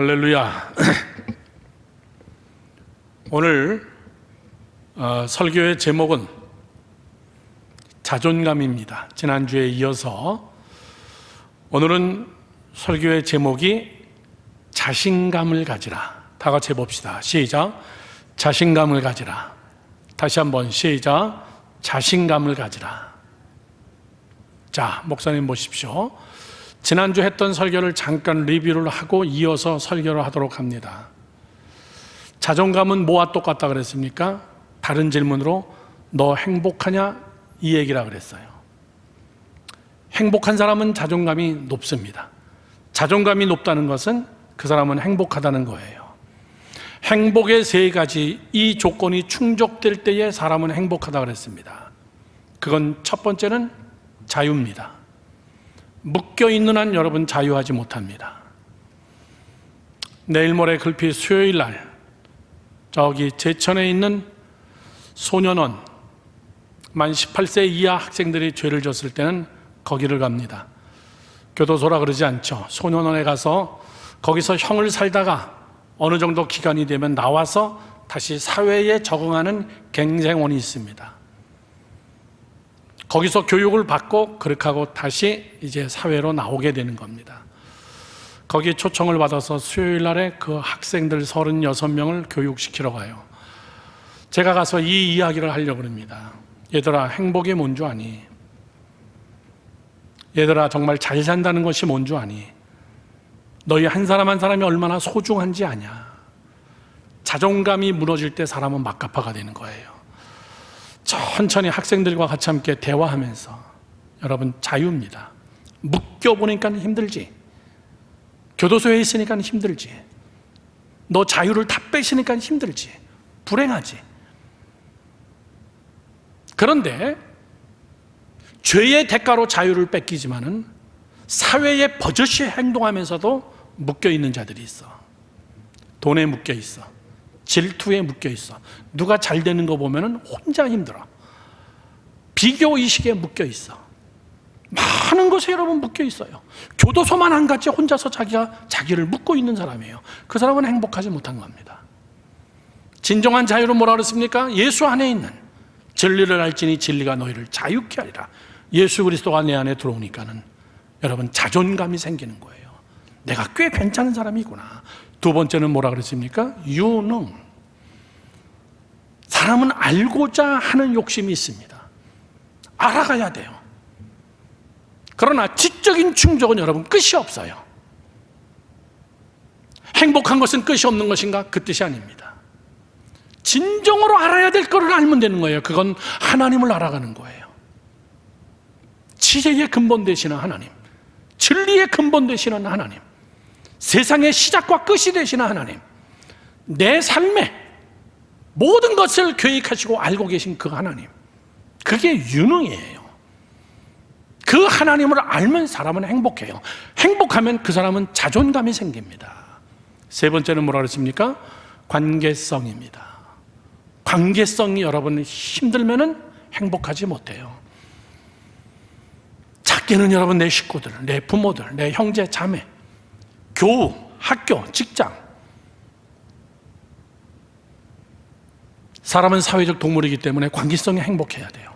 할렐루야. 오늘 설교의 제목은 자존감입니다. 지난주에 이어서 오늘은 설교의 제목이 자신감을 가지라. 다 같이 해봅시다. 시작. 자신감을 가지라. 다시 한번 시작. 자신감을 가지라. 자, 목사님 보십시오. 지난주 했던 설교를 잠깐 리뷰를 하고 이어서 설교를 하도록 합니다. 자존감은 뭐와 똑같다 그랬습니까? 다른 질문으로 너 행복하냐? 이 얘기라 그랬어요. 행복한 사람은 자존감이 높습니다. 자존감이 높다는 것은 그 사람은 행복하다는 거예요. 행복의 세 가지, 이 조건이 충족될 때에 사람은 행복하다 그랬습니다. 그건 첫 번째는 자유입니다. 묶여있는 한 여러분 자유하지 못합니다. 내일 모레 글피 수요일 날 저기 제천에 있는 소년원 만 18세 이하 학생들이 죄를 졌을 때는 거기를 갑니다. 교도소라 그러지 않죠. 소년원에 가서 거기서 형을 살다가 어느 정도 기간이 되면 나와서 다시 사회에 적응하는 갱생원이 있습니다. 거기서 교육을 받고 그렇게 하고 다시 이제 사회로 나오게 되는 겁니다. 거기에 초청을 받아서 수요일 날에 그 학생들 36명을 교육시키러 가요. 제가 가서 이 이야기를 하려고 합니다. 얘들아, 행복이 뭔 줄 아니? 얘들아, 정말 잘 산다는 것이 뭔 줄 아니? 너희 한 사람 한 사람이 얼마나 소중한지 아냐? 자존감이 무너질 때 사람은 막가파가 되는 거예요. 천천히 학생들과 같이 함께 대화하면서 여러분 자유입니다. 묶여보니까 힘들지. 교도소에 있으니까 힘들지. 너 자유를 다 뺏으니까 힘들지. 불행하지. 그런데 죄의 대가로 자유를 뺏기지만은 사회에 버젓이 행동하면서도 묶여있는 자들이 있어. 돈에 묶여있어. 질투에 묶여있어. 누가 잘 되는 거 보면 혼자 힘들어. 비교의식에 묶여있어. 많은 것에 여러분 묶여있어요. 교도소만 안 갔지 혼자서 자기를 묶고 있는 사람이에요. 그 사람은 행복하지 못한 겁니다. 진정한 자유는 뭐라 그랬습니까? 예수 안에 있는 진리를 알지니 진리가 너희를 자유케 하리라. 예수 그리스도가 내 안에 들어오니까는 여러분 자존감이 생기는 거예요. 내가 꽤 괜찮은 사람이구나. 두 번째는 뭐라 그랬습니까? 유능. 사람은 알고자 하는 욕심이 있습니다. 알아가야 돼요. 그러나 지적인 충족은 여러분 끝이 없어요. 행복한 것은 끝이 없는 것인가? 그 뜻이 아닙니다. 진정으로 알아야 될 거를 알면 되는 거예요. 그건 하나님을 알아가는 거예요. 지혜의 근본 되시는 하나님, 진리의 근본 되시는 하나님, 세상의 시작과 끝이 되시는 하나님, 내 삶에 모든 것을 계획하시고 알고 계신 그 하나님, 그게 유능이에요. 그 하나님을 알면 사람은 행복해요. 행복하면 그 사람은 자존감이 생깁니다. 세 번째는 뭐라 그랬습니까? 관계성입니다. 관계성이 여러분 힘들면은 행복하지 못해요. 작게는 여러분 내 식구들, 내 부모들, 내 형제, 자매, 교우, 학교, 직장. 사람은 사회적 동물이기 때문에 관계성에 행복해야 돼요.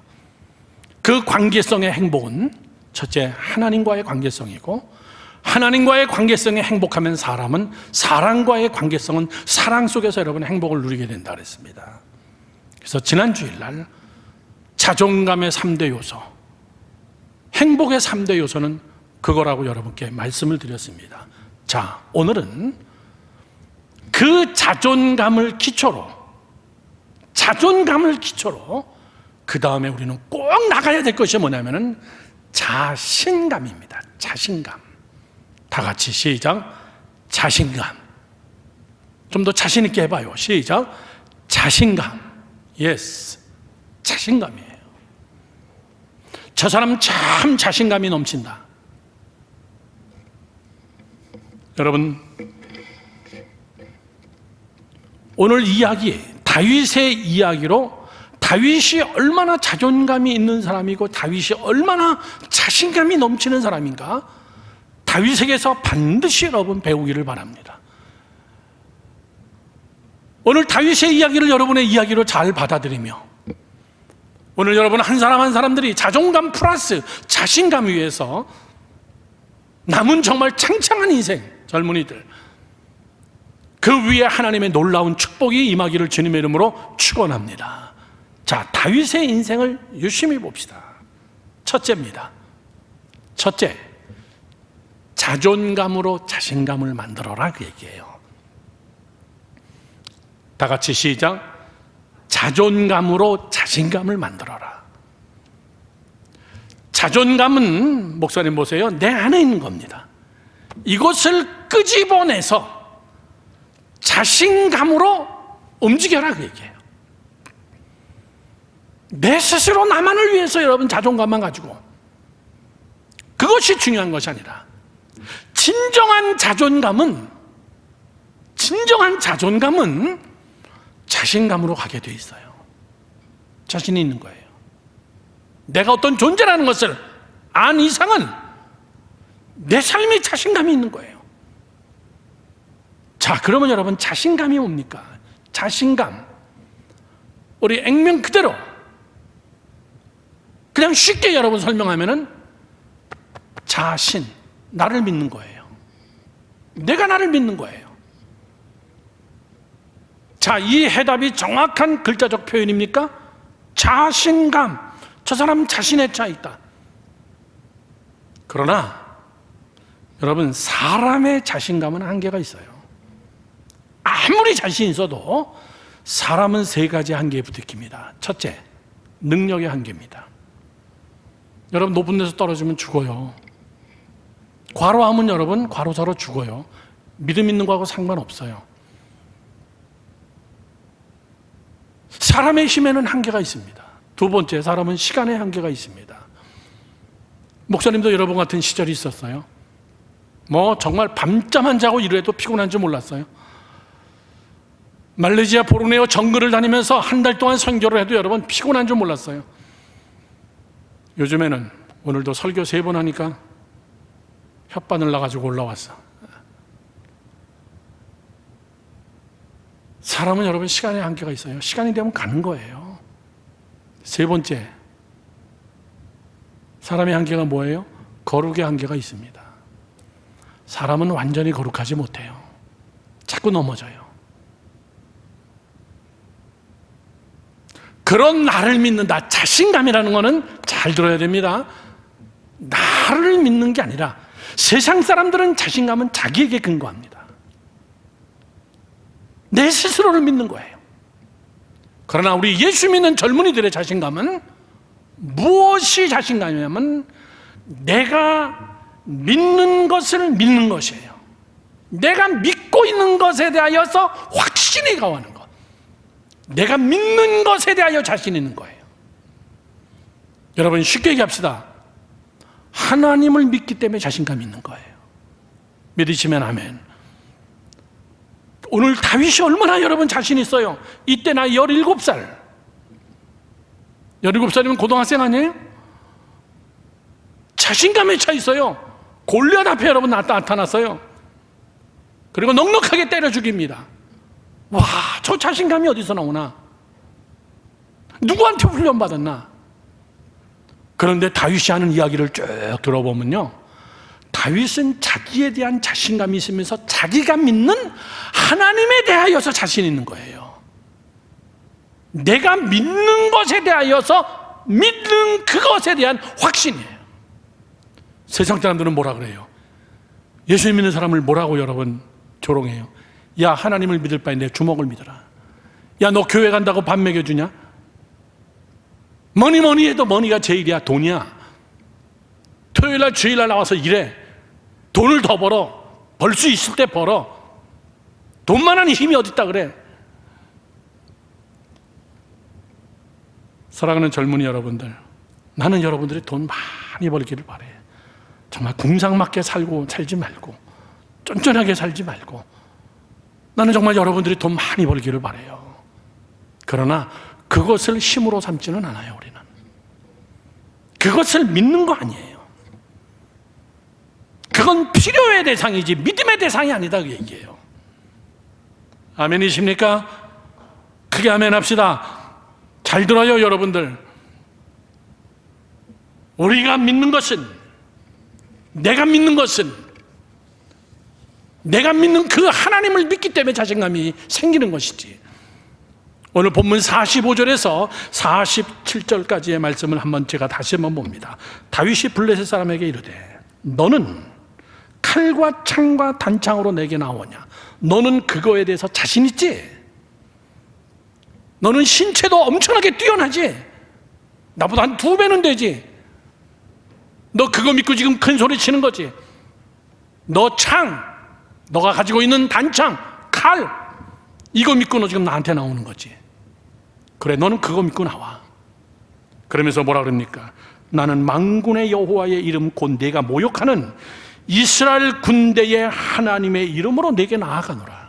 그 관계성의 행복은 첫째 하나님과의 관계성이고, 하나님과의 관계성에 행복하면 사람은 사랑과의 관계성은 사랑 속에서 여러분 행복을 누리게 된다 그랬습니다. 그래서 지난 주일날 자존감의 3대 요소, 행복의 3대 요소는 그거라고 여러분께 말씀을 드렸습니다. 자, 오늘은 그 자존감을 기초로 그 다음에 우리는 꼭 나가야 될 것이 뭐냐면은 자신감입니다. 자신감. 다 같이 시작. 자신감. 좀 더 자신 있게 해봐요. 시작. 자신감. 예스. 자신감이에요. 저 사람 참 자신감이 넘친다. 여러분, 오늘 이야기, 다윗의 이야기로 다윗이 얼마나 자존감이 있는 사람이고 다윗이 얼마나 자신감이 넘치는 사람인가, 다윗에게서 반드시 여러분 배우기를 바랍니다. 오늘 다윗의 이야기를 여러분의 이야기로 잘 받아들이며 오늘 여러분 한 사람 한 사람들이 자존감 플러스 자신감 위해서 남은 정말 창창한 인생, 젊은이들 그 위에 하나님의 놀라운 축복이 임하기를 주님의 이름으로 축원합니다. 자, 다윗의 인생을 유심히 봅시다. 첫째입니다. 첫째, 자존감으로 자신감을 만들어라, 그 얘기예요. 다 같이 시작. 자존감으로 자신감을 만들어라. 자존감은 목사님 보세요, 내 안에 있는 겁니다. 이것을 끄집어내서 자신감으로 움직여라, 그 얘기예요. 내 스스로 나만을 위해서 여러분 자존감만 가지고 그것이 중요한 것이 아니라 진정한 자존감은 자신감으로 가게 돼 있어요. 자신이 있는 거예요. 내가 어떤 존재라는 것을 안 이상은 내 삶에 자신감이 있는 거예요. 자, 그러면 여러분 자신감이 뭡니까? 자신감, 우리 액면 그대로 그냥 쉽게 여러분 설명하면은 자신, 나를 믿는 거예요. 내가 나를 믿는 거예요. 자, 이 해답이 정확한 글자적 표현입니까? 자신감. 저 사람 자신에 차 있다. 그러나 여러분, 사람의 자신감은 한계가 있어요. 아무리 자신 있어도 사람은 세 가지 한계에 부딪힙니다. 첫째, 능력의 한계입니다. 여러분, 높은 데서 떨어지면 죽어요. 과로하면 여러분 과로사로 죽어요. 믿음 있는 거하고 상관없어요. 사람의 힘에는 한계가 있습니다. 두 번째, 사람은 시간의 한계가 있습니다. 목사님도 여러분 같은 시절이 있었어요. 정말 밤잠 자고 일해도 피곤한 줄 몰랐어요. 말레이시아 보르네오 정글을 다니면서 한 달 동안 선교를 해도 여러분 피곤한 줄 몰랐어요. 요즘에는 오늘도 설교 3번 하니까 혓바늘 나가지고 올라왔어. 사람은 여러분 시간의 한계가 있어요. 시간이 되면 가는 거예요. 세 번째, 사람의 한계가 뭐예요? 거룩의 한계가 있습니다. 사람은 완전히 거룩하지 못해요. 자꾸 넘어져요. 그런 나를 믿는다. 자신감이라는 거는 잘 들어야 됩니다. 나를 믿는 게 아니라 세상 사람들은 자신감은 자기에게 근거합니다. 내 스스로를 믿는 거예요. 그러나 우리 예수 믿는 젊은이들의 자신감은 무엇이 자신감이냐면 내가 믿는 것을 믿는 것이에요. 내가 믿고 있는 것에 대하여서 확신이 가하는 것. 내가 믿는 것에 대하여 자신 있는 거예요. 여러분, 쉽게 얘기합시다. 하나님을 믿기 때문에 자신감이 있는 거예요. 믿으시면 아멘. 오늘 다윗이 얼마나 여러분 자신 있어요. 이때 나 17살. 17살이면 고등학생 아니에요? 자신감에 차 있어요. 골리앗 앞에 여러분 나타났어요. 그리고 넉넉하게 때려 죽입니다. 와, 저 자신감이 어디서 나오나? 누구한테 훈련받았나? 그런데 다윗이 하는 이야기를 쭉 들어보면요, 다윗은 자기에 대한 자신감이 있으면서 자기가 믿는 하나님에 대하여서 자신 있는 거예요. 내가 믿는 것에 대하여서 믿는 그것에 대한 확신이에요. 세상 사람들은 뭐라 그래요? 예수 믿는 사람을 뭐라고 여러분 조롱해요? 야, 하나님을 믿을 바에 내 주먹을 믿어라. 야, 너 교회 간다고 밥 먹여주냐? 뭐니 해도 머니가 제일이야. 돈이야. 토요일날 주일날 나와서 일해. 돈을 더 벌어. 벌 수 있을 때 벌어. 돈만한 힘이 어딨다 그래. 사랑하는 젊은이 여러분들, 나는 여러분들이 돈 많이 벌기를 바래. 정말 궁상맞게 살지 말고, 쫀쫀하게 살지 말고, 나는 정말 여러분들이 돈 많이 벌기를 바래요. 그러나 그것을 힘으로 삼지는 않아요. 우리는 그것을 믿는 거 아니에요. 그건 필요의 대상이지 믿음의 대상이 아니다, 그 얘기예요. 아멘이십니까? 크게 아멘합시다. 잘 들어요, 여러분들. 우리가 믿는 것은, 내가 믿는 것은, 내가 믿는 그 하나님을 믿기 때문에 자신감이 생기는 것이지. 오늘 본문 45절에서 47절까지의 말씀을 한번 제가 다시 한번 봅니다. 다윗이 블레셋 사람에게 이르되 너는 칼과 창과 단창으로 내게 나오냐? 너는 그거에 대해서 자신 있지? 너는 신체도 엄청나게 뛰어나지? 나보다 한 2배는 되지? 너 그거 믿고 지금 큰 소리 치는 거지? 너 창, 너가 가지고 있는 단창, 칼, 이거 믿고 너 지금 나한테 나오는 거지? 그래, 너는 그거 믿고 나와. 그러면서 뭐라 그럽니까? 나는 만군의 여호와의 이름 곧 내가 모욕하는 이스라엘 군대의 하나님의 이름으로 내게 나아가노라.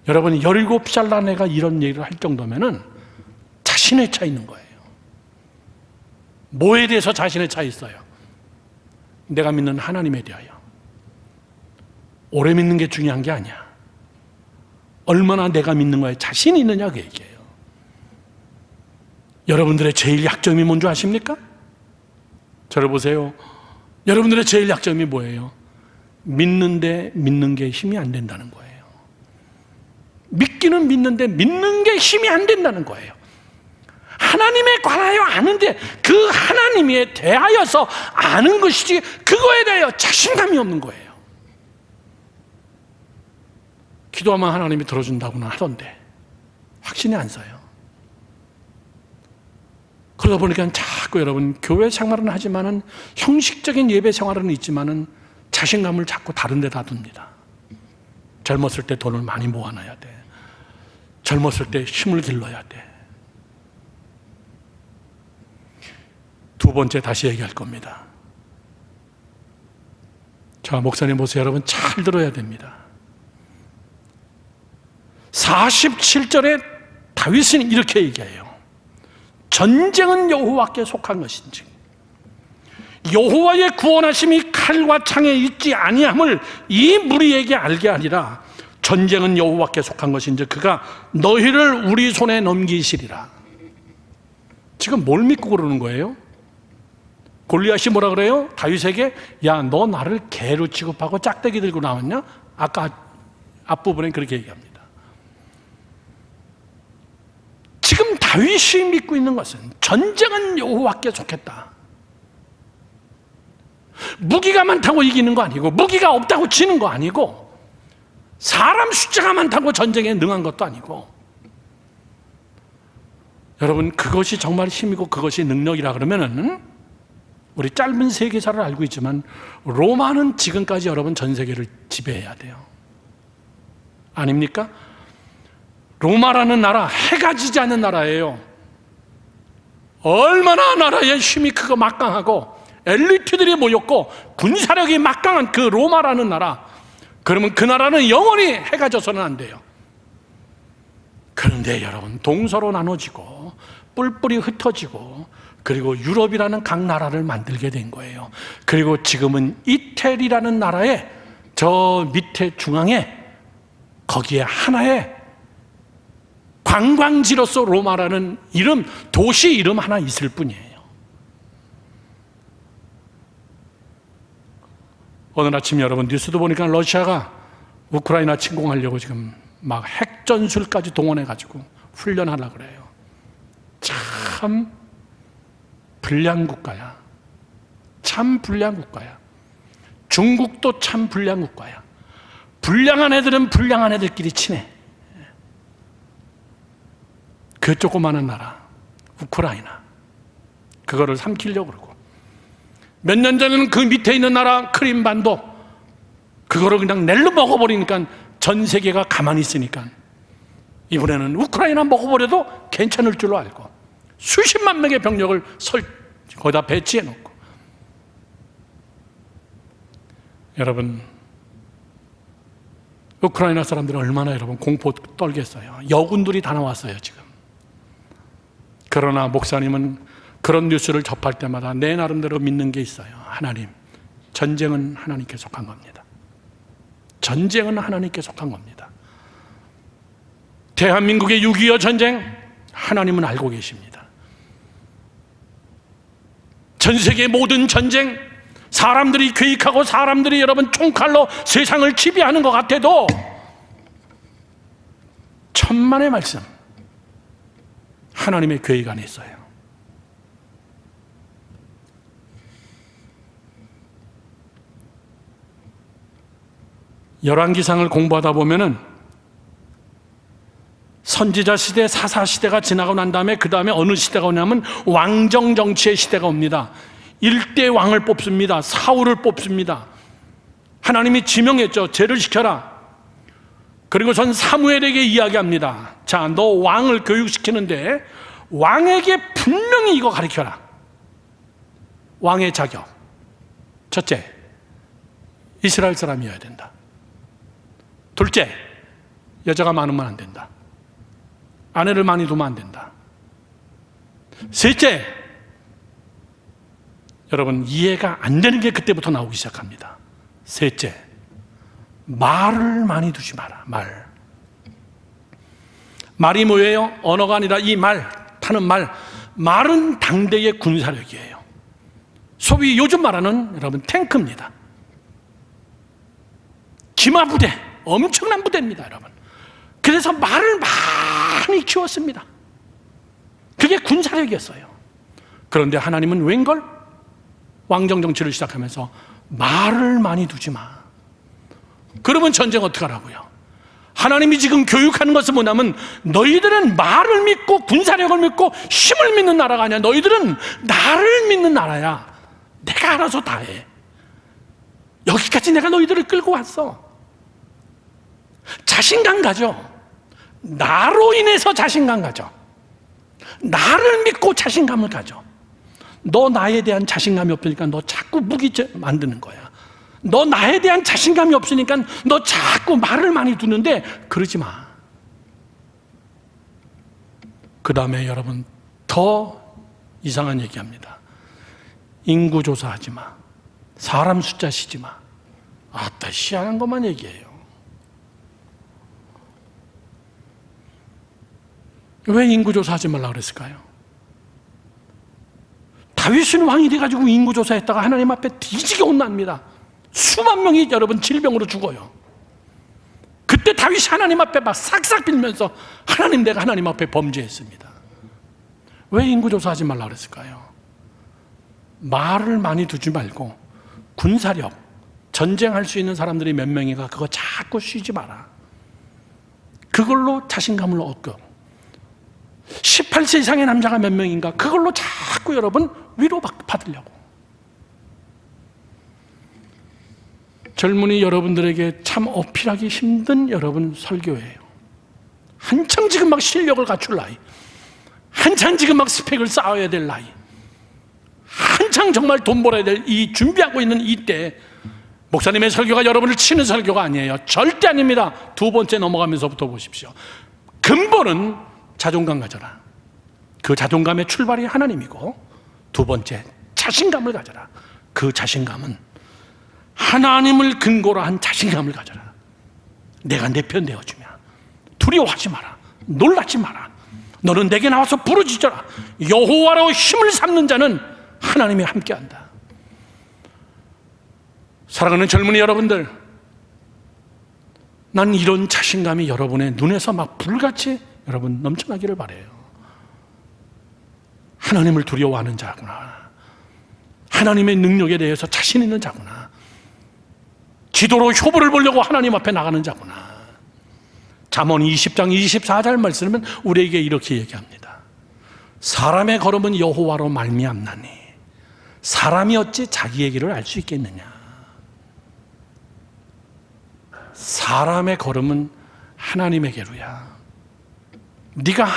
여러분, 17살 난 애가 이런 얘기를 할 정도면은 자신의 차 있는 거예요. 뭐에 대해서 자신의 차 있어요? 내가 믿는 하나님에 대하여. 오래 믿는 게 중요한 게 아니야. 얼마나 내가 믿는 거에 자신이 있느냐, 그 얘기예요. 여러분들의 제일 약점이 뭔지 아십니까? 저를 보세요. 여러분들의 제일 약점이 뭐예요? 믿는데 믿는 게 힘이 안 된다는 거예요. 믿기는 믿는데 믿는 게 힘이 안 된다는 거예요. 하나님에 관하여 아는데 그 하나님에 대하여서 아는 것이지 그거에 대하여 자신감이 없는 거예요. 기도하면 하나님이 들어준다고는 하던데 확신이 안 서요. 그러다 보니까 자꾸 여러분 교회 생활은 하지만은 형식적인 예배 생활은 있지만은 자신감을 자꾸 다른 데다 둡니다. 젊었을 때 돈을 많이 모아놔야 돼. 젊었을 때 힘을 길러야 돼. 두 번째 다시 얘기할 겁니다. 자, 목사님 보세요. 여러분 잘 들어야 됩니다. 47절에 다윗은 이렇게 얘기해요. 전쟁은 여호와께 속한 것인지 여호와의 구원하심이 칼과 창에 있지 아니함을 이 무리에게 알게 하리라. 전쟁은 여호와께 속한 것인지 그가 너희를 우리 손에 넘기시리라. 지금 뭘 믿고 그러는 거예요? 골리앗이 뭐라 그래요? 다윗에게 야, 너 나를 개로 취급하고 짝대기 들고 나왔냐? 아까 앞부분에 그렇게 얘기합니다. 지금 다윗이 믿고 있는 것은 전쟁은 여호와께 속했다. 무기가 많다고 이기는 거 아니고 무기가 없다고 지는 거 아니고 사람 숫자가 많다고 전쟁에 능한 것도 아니고 여러분 그것이 정말 힘이고 그것이 능력이라 그러면은 우리 짧은 세계사를 알고 있지만 로마는 지금까지 여러분 전 세계를 지배해야 돼요. 아닙니까? 로마라는 나라 해가 지지 않는 나라예요. 얼마나 나라의 힘이 크고 막강하고 엘리트들이 모였고 군사력이 막강한 그 로마라는 나라, 그러면 그 나라는 영원히 해가 져서는 안 돼요. 그런데 여러분 동서로 나눠지고 뿔뿔이 흩어지고 그리고 유럽이라는 각 나라를 만들게 된 거예요. 그리고 지금은 이태리라는 나라의 저 밑에 중앙에 거기에 하나의 관광지로서 로마라는 이름, 도시 이름 하나 있을 뿐이에요. 오늘 아침 여러분 뉴스도 보니까 러시아가 우크라이나 침공하려고 지금 막 핵전술까지 동원해가지고 훈련하려고 그래요. 참 불량 국가야. 참 불량 국가야. 중국도 참 불량 국가야. 불량한 애들은 불량한 애들끼리 친해. 그 조그마한 나라 우크라이나 그거를 삼키려고 그러고 몇 년 전에는 그 밑에 있는 나라 크림반도 그거를 그냥 낼로 먹어버리니까 전 세계가 가만히 있으니까 이번에는 우크라이나 먹어버려도 괜찮을 줄로 알고 수십만 명의 병력을 거기다 배치해 놓고 여러분 우크라이나 사람들은 얼마나 여러분 공포 떨겠어요. 여군들이 다 나왔어요 지금. 그러나 목사님은 그런 뉴스를 접할 때마다 내 나름대로 믿는 게 있어요. 하나님, 전쟁은 하나님께 속한 겁니다. 전쟁은 하나님께 속한 겁니다. 대한민국의 6.25 전쟁, 하나님은 알고 계십니다. 전 세계 모든 전쟁, 사람들이 계획하고 사람들이 여러분 총칼로 세상을 지배하는 것 같아도 천만의 말씀, 하나님의 계획 안에 있어요. 열왕기상을 공부하다 보면은 선지자 시대, 사사 시대가 지나고 난 다음에 그 다음에 어느 시대가 오냐면 왕정 정치의 시대가 옵니다. 일대 왕을 뽑습니다. 사울을 뽑습니다. 하나님이 지명했죠. 죄를 시켜라. 그리고 전 사무엘에게 이야기합니다. 자, 너 왕을 교육시키는데 왕에게 분명히 이거 가르쳐라. 왕의 자격. 첫째, 이스라엘 사람이어야 된다. 둘째, 여자가 많으면 안 된다. 아내를 많이 두면 안 된다. 셋째, 여러분 이해가 안 되는 게 그때부터 나오기 시작합니다. 셋째, 말을 많이 두지 마라. 말이 뭐예요? 언어가 아니라 이 말, 타는 말은 당대의 군사력이에요. 소위 요즘 말하는 여러분 탱크입니다. 기마부대, 엄청난 부대입니다, 여러분. 그래서 말을 많이 키웠습니다. 그게 군사력이었어요. 그런데 하나님은 웬걸? 왕정 정치를 시작하면서 말을 많이 두지 마. 그러면 전쟁 어떻게 하라고요? 하나님이 지금 교육하는 것은 뭐냐면 너희들은 말을 믿고 군사력을 믿고 힘을 믿는 나라가 아니야. 너희들은 나를 믿는 나라야. 내가 알아서 다 해. 여기까지 내가 너희들을 끌고 왔어. 자신감 가져. 나로 인해서 자신감 가져. 나를 믿고 자신감을 가져. 너 나에 대한 자신감이 없으니까 너 자꾸 무기 만드는 거야. 너 나에 대한 자신감이 없으니까 너 자꾸 말을 많이 두는데 그러지 마. 그 다음에 여러분 더 이상한 얘기합니다. 인구조사하지 마. 사람 숫자 시지 마. 아따 희한한 것만 얘기해요. 왜 인구조사하지 말라고 그랬을까요? 다윗은 왕이 돼가지고 인구조사했다가 하나님 앞에 뒤지게 혼납니다. 수만 명이 여러분 질병으로 죽어요. 그때 다윗이 하나님 앞에 막 싹싹 빌면서 하나님, 내가 하나님 앞에 범죄했습니다. 왜 인구조사하지 말라고 그랬을까요? 말을 많이 두지 말고 군사력, 전쟁할 수 있는 사람들이 몇 명이가 그거 자꾸 쉬지 마라. 그걸로 자신감을 얻고 18세 이상의 남자가 몇 명인가 그걸로 자꾸 여러분 위로받으려고. 젊은이 여러분들에게 참 어필하기 힘든 여러분 설교예요. 한창 지금 막 실력을 갖출 나이, 한창 지금 막 스펙을 쌓아야 될 나이, 한창 정말 돈 벌어야 될 이 준비하고 있는 이때 목사님의 설교가 여러분을 치는 설교가 아니에요. 절대 아닙니다. 두 번째 넘어가면서부터 보십시오. 근본은 자존감 가져라. 그 자존감의 출발이 하나님이고, 두 번째 자신감을 가져라. 그 자신감은 하나님을 근거로 한 자신감을 가져라. 내가 내 편 되어주며 두려워하지 마라. 놀라지 마라. 너는 내게 나와서 부르짖어라. 여호와로 힘을 삼는 자는 하나님이 함께한다. 사랑하는 젊은이 여러분들, 난 이런 자신감이 여러분의 눈에서 막 불같이 여러분 넘쳐나기를 바라요. 하나님을 두려워하는 자구나. 하나님의 능력에 대해서 자신 있는 자구나. 지도로 효부를 보려고 하나님 앞에 나가는 자구나. 잠언 20장 24절 말씀은 우리에게 이렇게 얘기합니다. 사람의 걸음은 여호와로 말미암나니 사람이 어찌 자기의 길을 알 수 있겠느냐. 사람의 걸음은 하나님에게로야. 네가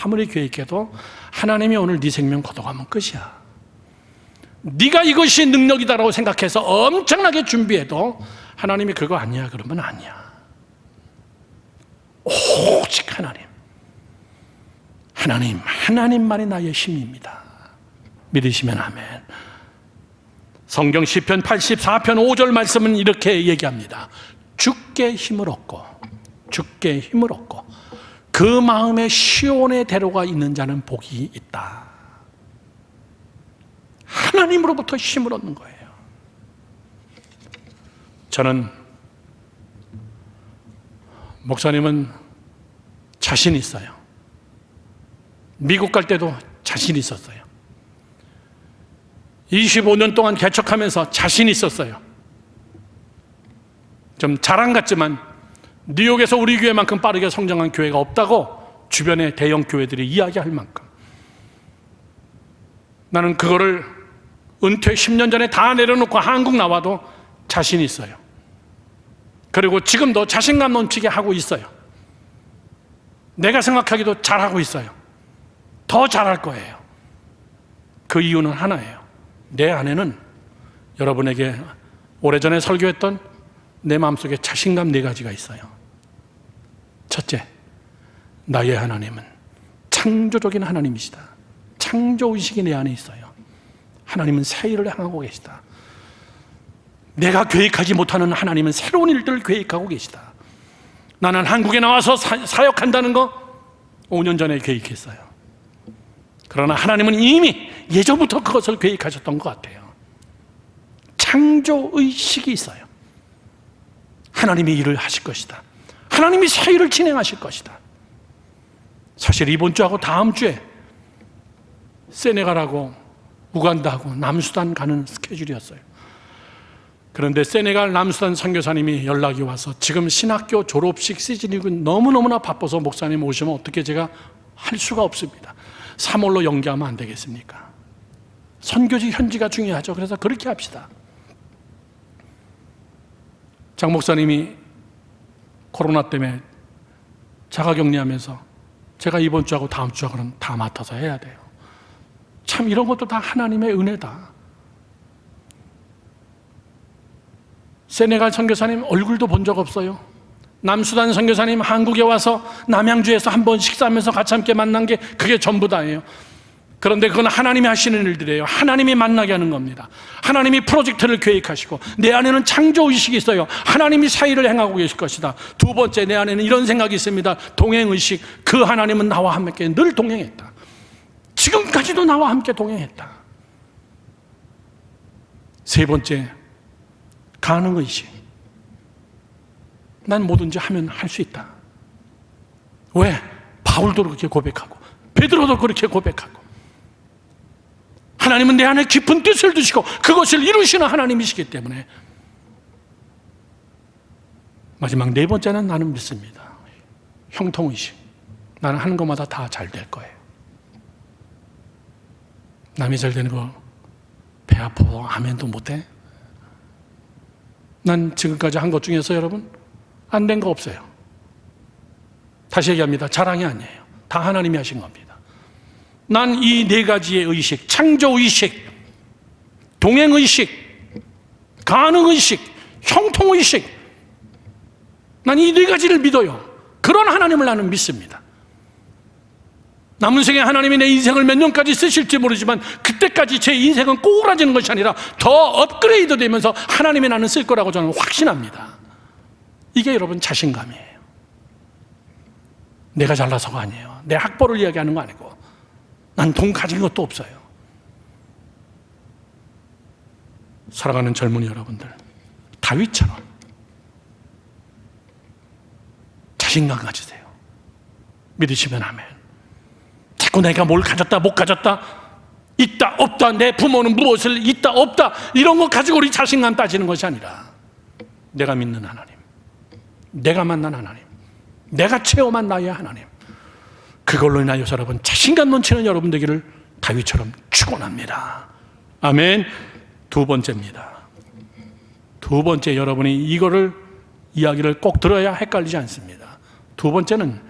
아무리 계획해도 하나님이 오늘 네 생명 걷어가면 끝이야. 네가 이것이 능력이다라고 생각해서 엄청나게 준비해도 하나님이 그거 아니야 그러면 아니야. 오직 하나님만이 나의 힘입니다. 믿으시면 아멘. 성경 시편 84편 5절 말씀은 이렇게 얘기합니다. 주께 힘을 얻고 그 그 마음에 시온의 대로가 있는 자는 복이 있다. 하나님으로부터 힘을 얻는 거예요. 저는 목사님은 자신 있어요. 미국 갈 때도 자신 있었어요. 25년 동안 개척하면서 자신 있었어요. 좀 자랑 같지만 뉴욕에서 우리 교회만큼 빠르게 성장한 교회가 없다고 주변의 대형 교회들이 이야기할 만큼 나는 그거를 은퇴 10년 전에 다 내려놓고 한국 나와도 자신 있어요. 그리고 지금도 자신감 넘치게 하고 있어요. 내가 생각하기도 잘하고 있어요. 더 잘할 거예요. 그 이유는 하나예요. 내 안에는 여러분에게 오래전에 설교했던 내 마음속에 자신감 4가지가 있어요. 첫째, 나의 하나님은 창조적인 하나님이시다. 창조의식이 내 안에 있어요. 하나님은 새 일을 행하고 계시다. 내가 계획하지 못하는 하나님은 새로운 일들을 계획하고 계시다. 나는 한국에 나와서 사역한다는 거 5년 전에 계획했어요. 그러나 하나님은 이미 예전부터 그것을 계획하셨던 것 같아요. 창조의식이 있어요. 하나님이 일을 하실 것이다. 하나님이 새 일을 진행하실 것이다. 사실 이번 주하고 다음 주에 세네갈하고 우간다하고 남수단 가는 스케줄이었어요. 그런데 세네갈 남수단 선교사님이 연락이 와서 지금 신학교 졸업식 시즌이고 너무너무나 바빠서 목사님 오시면 어떻게 제가 할 수가 없습니다. 3월로 연기하면 안 되겠습니까? 선교지 현지가 중요하죠. 그래서 그렇게 합시다. 장 목사님이 코로나 때문에 자가격리하면서 제가 이번 주하고 다음 주하고는 다 맡아서 해야 돼요. 참 이런 것도 다 하나님의 은혜다. 세네갈 선교사님 얼굴도 본 적 없어요. 남수단 선교사님 한국에 와서 남양주에서 한번 식사하면서 같이 함께 만난 게 그게 전부 다예요. 그런데 그건 하나님이 하시는 일들이에요. 하나님이 만나게 하는 겁니다. 하나님이 프로젝트를 계획하시고 내 안에는 창조의식이 있어요. 하나님이 새 일을 행하고 계실 것이다. 두 번째, 내 안에는 이런 생각이 있습니다. 동행의식. 그 하나님은 나와 함께 늘 동행했다. 지금까지도 나와 함께 동행했다. 세 번째, 가능의식. 난 뭐든지 하면 할 수 있다. 왜? 바울도 그렇게 고백하고 베드로도 그렇게 고백하고 하나님은 내 안에 깊은 뜻을 두시고 그것을 이루시는 하나님이시기 때문에. 마지막 4번째는 나는 믿습니다. 형통의식. 나는 하는 것마다 다 잘 될 거예요. 남이 잘 되는 거 배 아파서 아멘도 못해? 난 지금까지 한 것 중에서 여러분 안 된 거 없어요. 다시 얘기합니다. 자랑이 아니에요. 다 하나님이 하신 겁니다. 난 이 4가지의 의식, 창조의식, 동행의식, 가능의식, 형통의식, 난 이 4가지를 믿어요. 그런 하나님을 나는 믿습니다. 남은 생에 하나님이 내 인생을 몇 년까지 쓰실지 모르지만 그때까지 제 인생은 꼬꾸라지는 것이 아니라 더 업그레이드 되면서 하나님이 나는 쓸 거라고 저는 확신합니다. 이게 여러분 자신감이에요. 내가 잘나서가 아니에요. 내 학벌을 이야기하는 거 아니고 난 돈 가진 것도 없어요. 사랑하는 젊은이 여러분들, 다윗처럼 자신감 가지세요. 믿으시면 아멘. 자꾸 내가 뭘 가졌다 못 가졌다, 있다 없다, 내 부모는 무엇을 있다 없다 이런 거 가지고 우리 자신감 따지는 것이 아니라 내가 믿는 하나님, 내가 만난 하나님, 내가 체험한 나의 하나님, 그걸로 인하여서 여러분 자신감 넘치는 여러분 되기를 다윗처럼 축원합니다. 아멘. 2번째입니다. 2번째, 여러분이 이거를 이야기를 꼭 들어야 헷갈리지 않습니다. 2번째는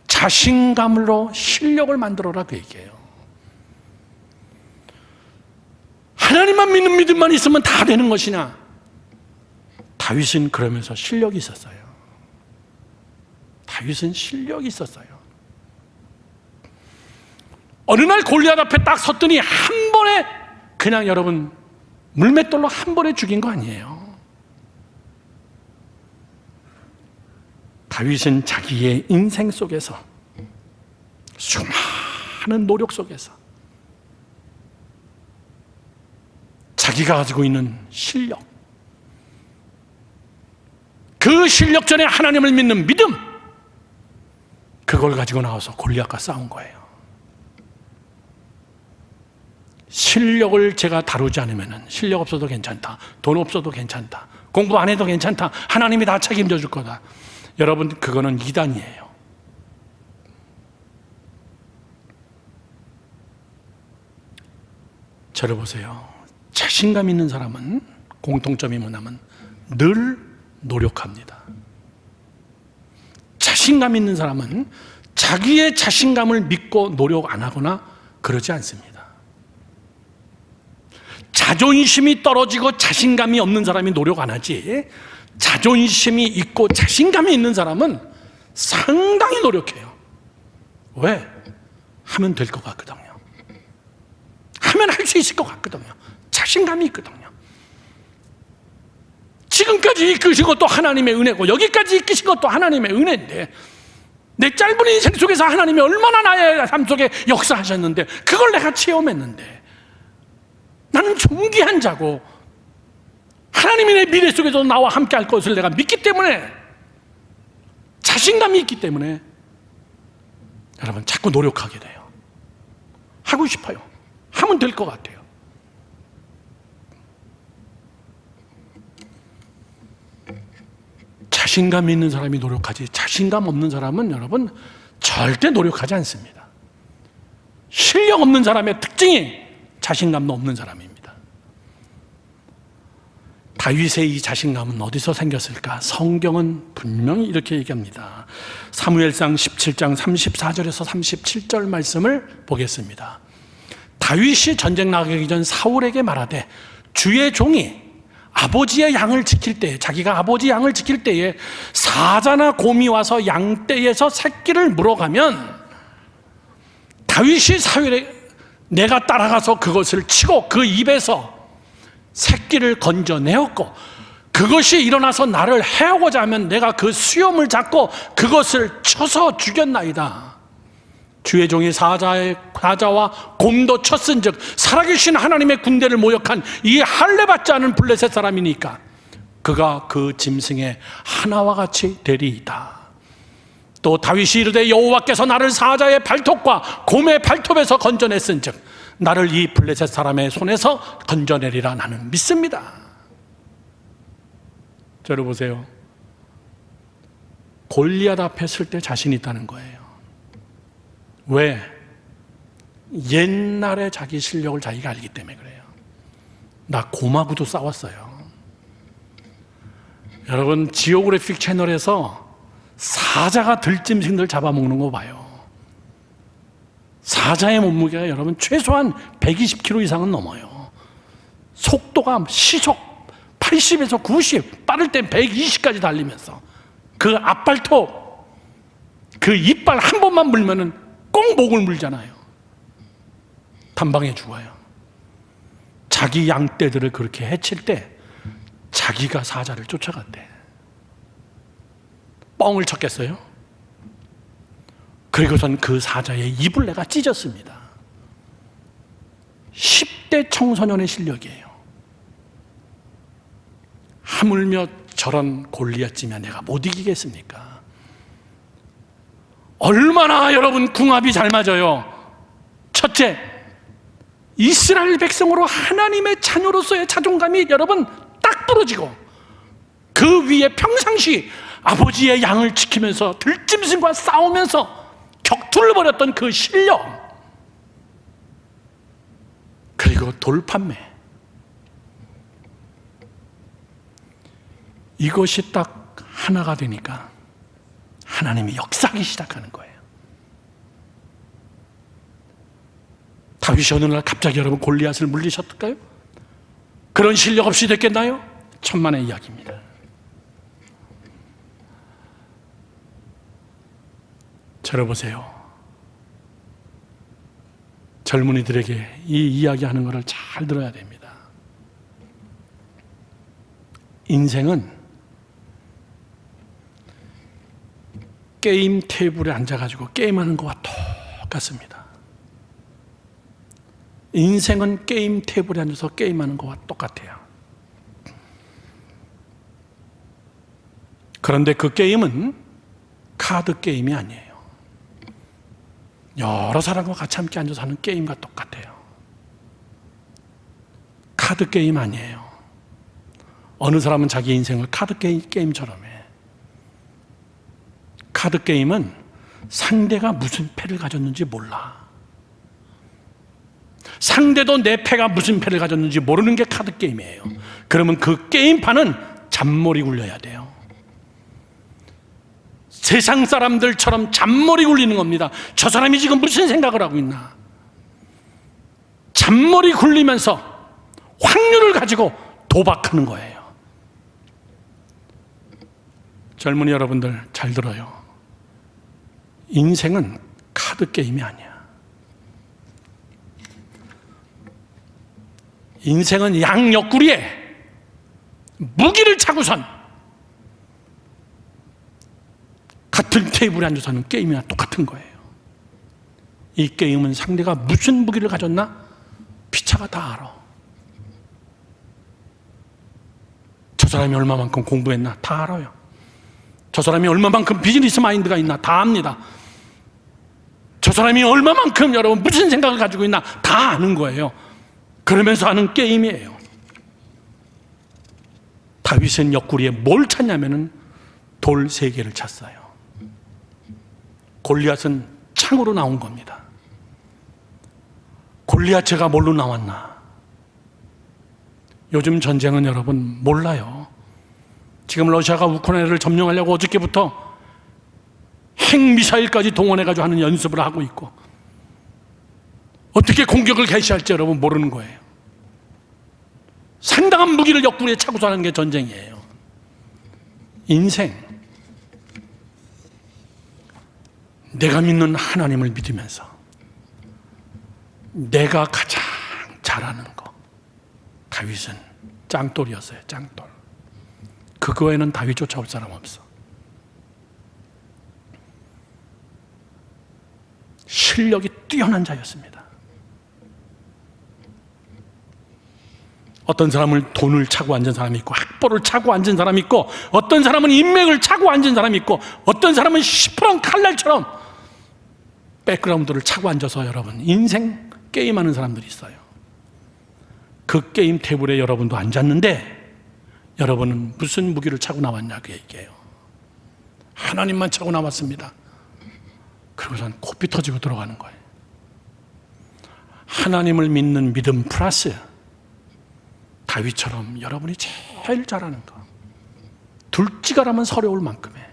자신감으로 실력을 만들어라 그 얘기예요. 하나님만 믿는 믿음만 있으면 다 되는 것이냐? 다윗은 그러면서 실력이 있었어요. 다윗은 실력이 있었어요. 어느 날 골리앗 앞에 딱 섰더니 한 번에 그냥 여러분 물맷돌로 한 번에 죽인 거 아니에요. 다윗은 자기의 인생 속에서 수많은 노력 속에서 자기가 가지고 있는 실력, 그 실력 전에 하나님을 믿는 믿음, 그걸 가지고 나와서 골리앗과 싸운 거예요. 실력을 제가 다루지 않으면 실력 없어도 괜찮다, 돈 없어도 괜찮다, 공부 안 해도 괜찮다, 하나님이 다 책임져 줄 거다. 여러분, 그거는 이단이에요. 저를 보세요. 자신감 있는 사람은 공통점이 뭐냐면 늘 노력합니다. 자신감 있는 사람은 자기의 자신감을 믿고 노력 안 하거나 그러지 않습니다. 자존심이 떨어지고 자신감이 없는 사람이 노력 안 하지, 자존심이 있고 자신감이 있는 사람은 상당히 노력해요. 왜? 하면 될 것 같거든요. 하면 할 수 있을 것 같거든요. 자신감이 있거든요. 지금까지 이끄신 것도 하나님의 은혜고 여기까지 이끄신 것도 하나님의 은혜인데, 내 짧은 인생 속에서 하나님이 얼마나 나의 삶 속에 역사하셨는데 그걸 내가 체험했는데, 나는 존귀한 자고 하나님이 내 미래 속에서 나와 함께 할 것을 내가 믿기 때문에, 자신감이 있기 때문에 여러분 자꾸 노력하게 돼요. 하고 싶어요. 하면 될 것 같아요. 자신감 있는 사람이 노력하지, 자신감 없는 사람은 여러분 절대 노력하지 않습니다. 실력 없는 사람의 특징이 자신감도 없는 사람입니다. 다윗의 이 자신감은 어디서 생겼을까? 성경은 분명히 이렇게 얘기합니다. 사무엘상 17장 34절에서 37절 말씀을 보겠습니다. 다윗이 전쟁 나가기 전 사울에게 말하되, 주의 종이 아버지의 양을 지킬 때에, 자기가 아버지 양을 지킬 때에 사자나 곰이 와서 양떼에서 새끼를 물어가면 다윗이 사울에 내가 따라가서 그것을 치고 그 입에서 새끼를 건져내었고, 그것이 일어나서 나를 해오고자 하면 내가 그 수염을 잡고 그것을 쳐서 죽였나이다. 주의 종이 사자와 곰도 쳤은즉 살아계신 하나님의 군대를 모욕한 이 할례 받지 않은 블레셋 사람이니까 그가 그 짐승의 하나와 같이 되리이다. 또 다윗이 이르되 여호와께서 나를 사자의 발톱과 곰의 발톱에서 건져냈은즉 나를 이 블레셋 사람의 손에서 건져내리라 나는 믿습니다. 저를 보세요. 골리앗 앞에 설 때 자신이 있다는 거예요. 왜? 옛날에 자기 실력을 자기가 알기 때문에 그래요. 나 곰하고도 싸웠어요. 여러분, 지오그래픽 채널에서 사자가 들짐승들 잡아먹는 거 봐요. 사자의 몸무게가 여러분 최소한 120kg 이상은 넘어요. 속도가 시속 80에서 90, 빠를 땐 120까지 달리면서 그 앞발톱, 그 이빨 한 번만 물면은 꼭 목을 물잖아요. 단방에 죽어요. 자기 양떼들을 그렇게 해칠 때 자기가 사자를 쫓아갔대. 뻥을 쳤겠어요? 그리고선 그 사자의 입을 내가 찢었습니다. 10대 청소년의 실력이에요. 하물며 저런 골리앗이면 내가 못 이기겠습니까? 얼마나 여러분 궁합이 잘 맞아요. 첫째, 이스라엘 백성으로 하나님의 자녀로서의 자존감이 여러분 딱 부러지고, 그 위에 평상시 아버지의 양을 지키면서 들짐승과 싸우면서 격투를 벌였던 그 실력, 그리고 돌판매, 이것이 딱 하나가 되니까 하나님이 역사하기 시작하는 거예요. 다윗이 어느 날 갑자기 여러분 골리앗을 물리셨을까요? 그런 실력 없이 됐겠나요? 천만의 이야기입니다. 저를 보세요. 젊은이들에게 이 이야기하는 것을 잘 들어야 됩니다. 인생은 게임 테이블에 앉아가지고 게임하는 것과 똑같습니다. 인생은 게임 테이블에 앉아서 게임하는 것과 똑같아요. 그런데 그 게임은 카드 게임이 아니에요. 여러 사람과 같이 함께 앉아서 하는 게임과 똑같아요. 카드 게임 아니에요. 어느 사람은 자기 인생을 카드 게임처럼 해. 카드 게임은 상대가 무슨 패를 가졌는지 몰라. 상대도 내 패가 무슨 패를 가졌는지 모르는 게 카드 게임이에요. 그러면 그 게임판은 잔머리 굴려야 돼요. 세상 사람들처럼 잔머리 굴리는 겁니다. 저 사람이 지금 무슨 생각을 하고 있나? 잔머리 굴리면서 확률을 가지고 도박하는 거예요. 젊은이 여러분들 잘 들어요. 인생은 카드 게임이 아니야. 인생은 양 옆구리에 무기를 차고선 같은 테이블에 앉아서 하는 게임이나 똑같은 거예요. 이 게임은 상대가 무슨 무기를 가졌나 피차가 다 알아. 저 사람이 얼마만큼 공부했나 다 알아요. 저 사람이 얼마만큼 비즈니스 마인드가 있나 다 압니다. 저 사람이 얼마만큼 여러분 무슨 생각을 가지고 있나 다 아는 거예요. 그러면서 하는 게임이에요. 다윗은 옆구리에 뭘 찾냐면은 돌 3개를 찼어요. 골리앗은 창으로 나온 겁니다. 골리앗 제가 뭘로 나왔나? 요즘 전쟁은 여러분 몰라요. 지금 러시아가 우크라이나를 점령하려고 어저께부터 핵미사일까지 동원해가지고 하는 연습을 하고 있고 어떻게 공격을 개시할지 여러분 모르는 거예요. 상당한 무기를 옆구리에 차고서 하는 게 전쟁이에요. 인생, 내가 믿는 하나님을 믿으면서 내가 가장 잘하는 거. 다윗은 짱돌이었어요. 짱돌. 그거에는 다윗 쫓아올 사람 없어. 실력이 뛰어난 자였습니다. 어떤 사람은 돈을 차고 앉은 사람이 있고 학벌을 차고 앉은 사람이 있고 어떤 사람은 인맥을 차고 앉은 사람이 있고 어떤 사람은 시퍼런 칼날처럼 백그라운드를 차고 앉아서 여러분 인생 게임하는 사람들이 있어요. 그 게임 테이블에 여러분도 앉았는데 여러분은 무슨 무기를 차고 나왔냐 그 얘기예요. 하나님만 차고 나왔습니다. 그리고선 코피 터지고 들어가는 거예요. 하나님을 믿는 믿음 플러스 다윗처럼 여러분이 제일 잘하는 거 둘째가라면 서러울 만큼의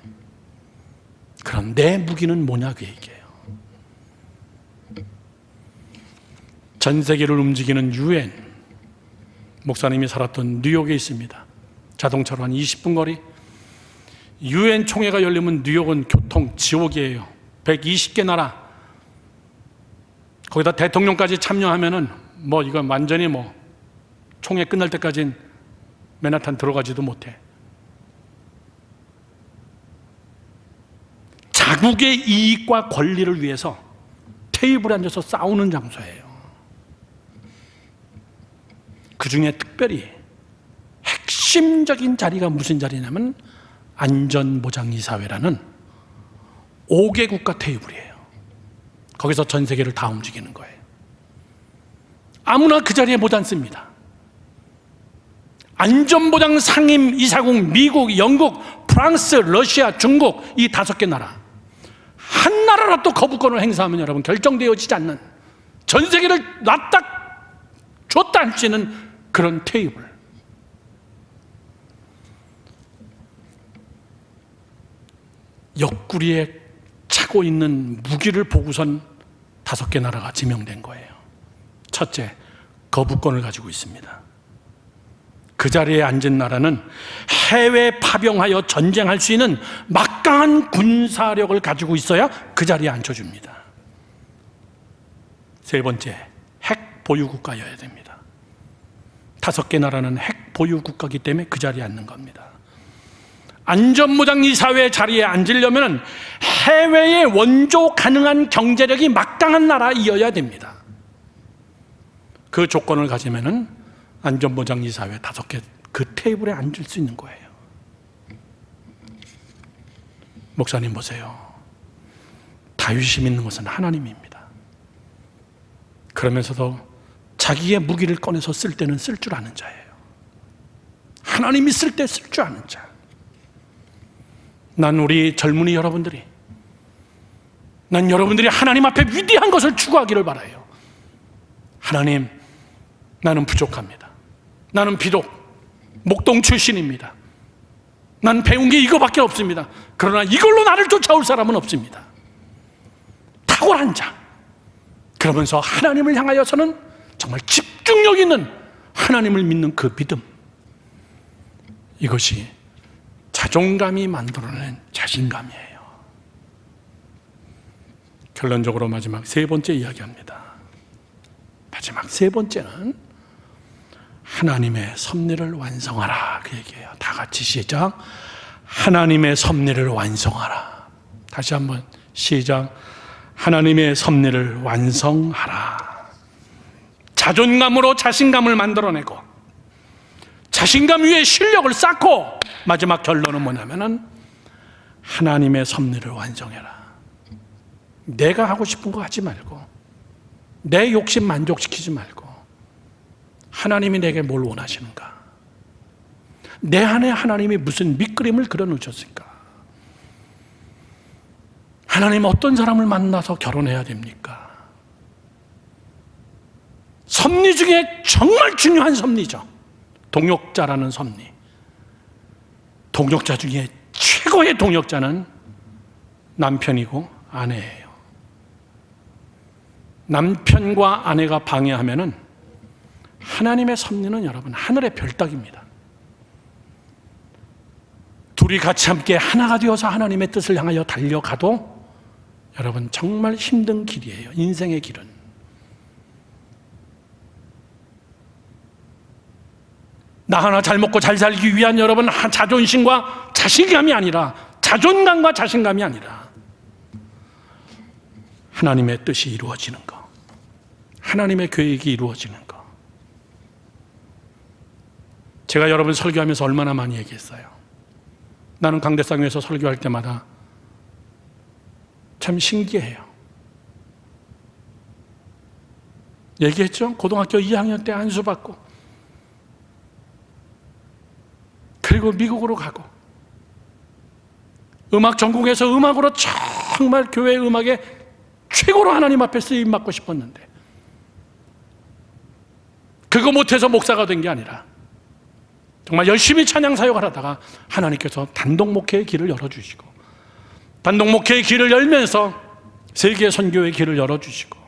그런 내 무기는 뭐냐 그 얘기예요. 전 세계를 움직이는 유엔 목사님이 살았던 뉴욕에 있습니다. 자동차로 한 20분 거리. 유엔 총회가 열리면 뉴욕은 교통 지옥이에요. 120개 나라 거기다 대통령까지 참여하면은 뭐 이건 완전히 뭐 총회 끝날 때까지는 맨하탄 들어가지도 못해. 자국의 이익과 권리를 위해서 테이블에 앉아서 싸우는 장소예요. 그 중에 특별히 핵심적인 자리가 무슨 자리냐면 안전보장이사회라는 5개 국가 테이블이에요. 거기서 전 세계를 다 움직이는 거예요. 아무나 그 자리에 못 앉습니다. 안전보장 상임 이사국 미국, 영국, 프랑스, 러시아, 중국 이 5개 나라 한 나라라도 거부권을 행사하면 여러분 결정되어지지 않는 전 세계를 놨다 줬다 할 수 있는 그런 테이블. 옆구리에 차고 있는 무기를 보고선 5개 나라가 지명된 거예요. 첫째, 거부권을 가지고 있습니다. 그 자리에 앉은 나라는 해외 파병하여 전쟁할 수 있는 막강한 군사력을 가지고 있어야 그 자리에 앉혀줍니다. 세 번째, 핵 보유국가여야 됩니다. 5개 나라는 핵 보유국가이기 때문에 그 자리에 앉는 겁니다. 안전무장 이사회 자리에 앉으려면 해외의 원조 가능한 경제력이 막강한 나라이어야 됩니다. 그 조건을 가지면은 안전보장 이사회 5개 그 테이블에 앉을 수 있는 거예요. 목사님 보세요. 다윗이 믿는 것은 하나님입니다. 그러면서도 자기의 무기를 꺼내서 쓸 때는 쓸 줄 아는 자예요. 하나님이 쓸 때 쓸 줄 아는 자. 난 우리 젊은이 여러분들이, 난 여러분들이 하나님 앞에 위대한 것을 추구하기를 바라요. 하나님, 나는 부족합니다. 나는 비록 목동 출신입니다. 난 배운 게 이거밖에 없습니다. 그러나 이걸로 나를 쫓아올 사람은 없습니다. 탁월한 자. 그러면서 하나님을 향하여서는 정말 집중력 있는 하나님을 믿는 그 믿음. 이것이 자존감이 만들어낸 자신감이에요. 결론적으로 마지막 3번째 이야기합니다. 마지막 3번째는 하나님의 섭리를 완성하라, 그 얘기예요. 다 같이 시작. 하나님의 섭리를 완성하라. 다시 한번 시작. 하나님의 섭리를 완성하라. 자존감으로 자신감을 만들어내고 자신감 위에 실력을 쌓고 마지막 결론은 뭐냐면은 하나님의 섭리를 완성해라. 내가 하고 싶은 거 하지 말고 내 욕심 만족시키지 말고 하나님이 내게 뭘 원하시는가? 내 안에 하나님이 무슨 밑그림을 그려놓으셨을까? 하나님 어떤 사람을 만나서 결혼해야 됩니까? 섭리 중에 정말 중요한 섭리죠. 동역자라는 섭리. 동역자 중에 최고의 동역자는 남편이고 아내예요. 남편과 아내가 방해하면은 하나님의 섭리는 여러분 하늘의 별따기입니다. 둘이 같이 함께 하나가 되어서 하나님의 뜻을 향하여 달려가도 여러분 정말 힘든 길이에요. 인생의 길은. 나 하나 잘 먹고 잘 살기 위한 여러분 자존심과 자신감이 아니라, 자존감과 자신감이 아니라 하나님의 뜻이 이루어지는 것, 하나님의 계획이 이루어지는 것. 제가 여러분 설교하면서 얼마나 많이 얘기했어요. 나는 강대상에서 설교할 때마다 참 신기해요. 얘기했죠? 고등학교 2학년 때 안수 받고 그리고 미국으로 가고 음악 전공해서 음악으로 정말 교회 음악에 최고로 하나님 앞에 쓰임 받고 싶었는데 그거 못해서 목사가 된 게 아니라 정말 열심히 찬양 사역을 하다가 하나님께서 단독 목회의 길을 열어주시고 단독 목회의 길을 열면서 세계 선교의 길을 열어주시고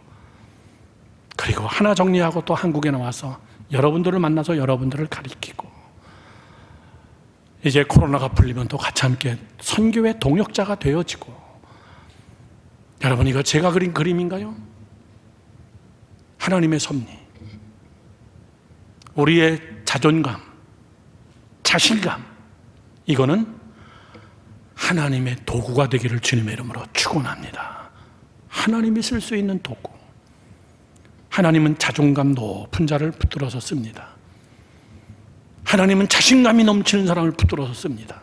그리고 하나 정리하고 또 한국에 나와서 여러분들을 만나서 여러분들을 가리키고 이제 코로나가 풀리면 또 같이 함께 선교의 동역자가 되어지고. 여러분 이거 제가 그린 그림인가요? 하나님의 섭리, 우리의 자존감, 자신감, 이거는 하나님의 도구가 되기를 주님의 이름으로 축원합니다. 하나님이 쓸 수 있는 도구. 하나님은 자존감 높은 자를 붙들어서 씁니다. 하나님은 자신감이 넘치는 사람을 붙들어서 씁니다.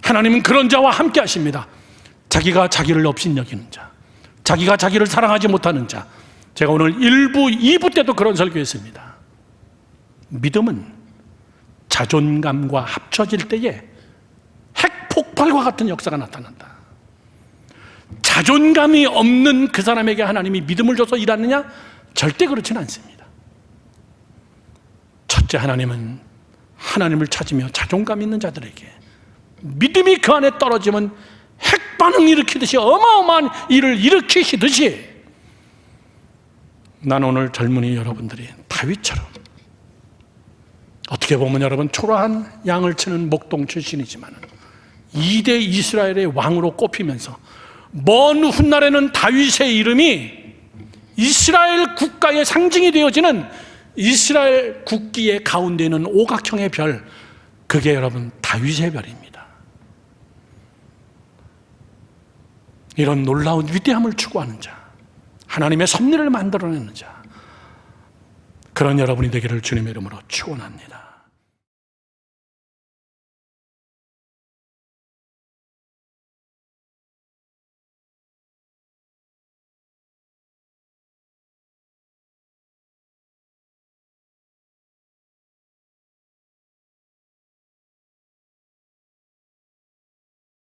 하나님은 그런 자와 함께 하십니다. 자기가 자기를 업신여기는 자, 자기가 자기를 사랑하지 못하는 자. 제가 오늘 1부, 2부 때도 그런 설교했습니다. 믿음은 자존감과 합쳐질 때에 핵폭발과 같은 역사가 나타난다. 자존감이 없는 그 사람에게 하나님이 믿음을 줘서 일하느냐? 절대 그렇지는 않습니다. 첫째, 하나님은 하나님을 찾으며 자존감 있는 자들에게 믿음이 그 안에 떨어지면 핵반응 일으키듯이 어마어마한 일을 일으키시듯이 난 오늘 젊은이 여러분들이 다윗처럼 어떻게 보면 여러분 초라한 양을 치는 목동 출신이지만 2대 이스라엘의 왕으로 꼽히면서 먼 훗날에는 다윗의 이름이 이스라엘 국가의 상징이 되어지는 이스라엘 국기의 가운데 있는 오각형의 별, 그게 여러분 다윗의 별입니다. 이런 놀라운 위대함을 추구하는 자, 하나님의 섭리를 만들어내는 자, 그런 여러분이 되기를 주님의 이름으로 축원합니다.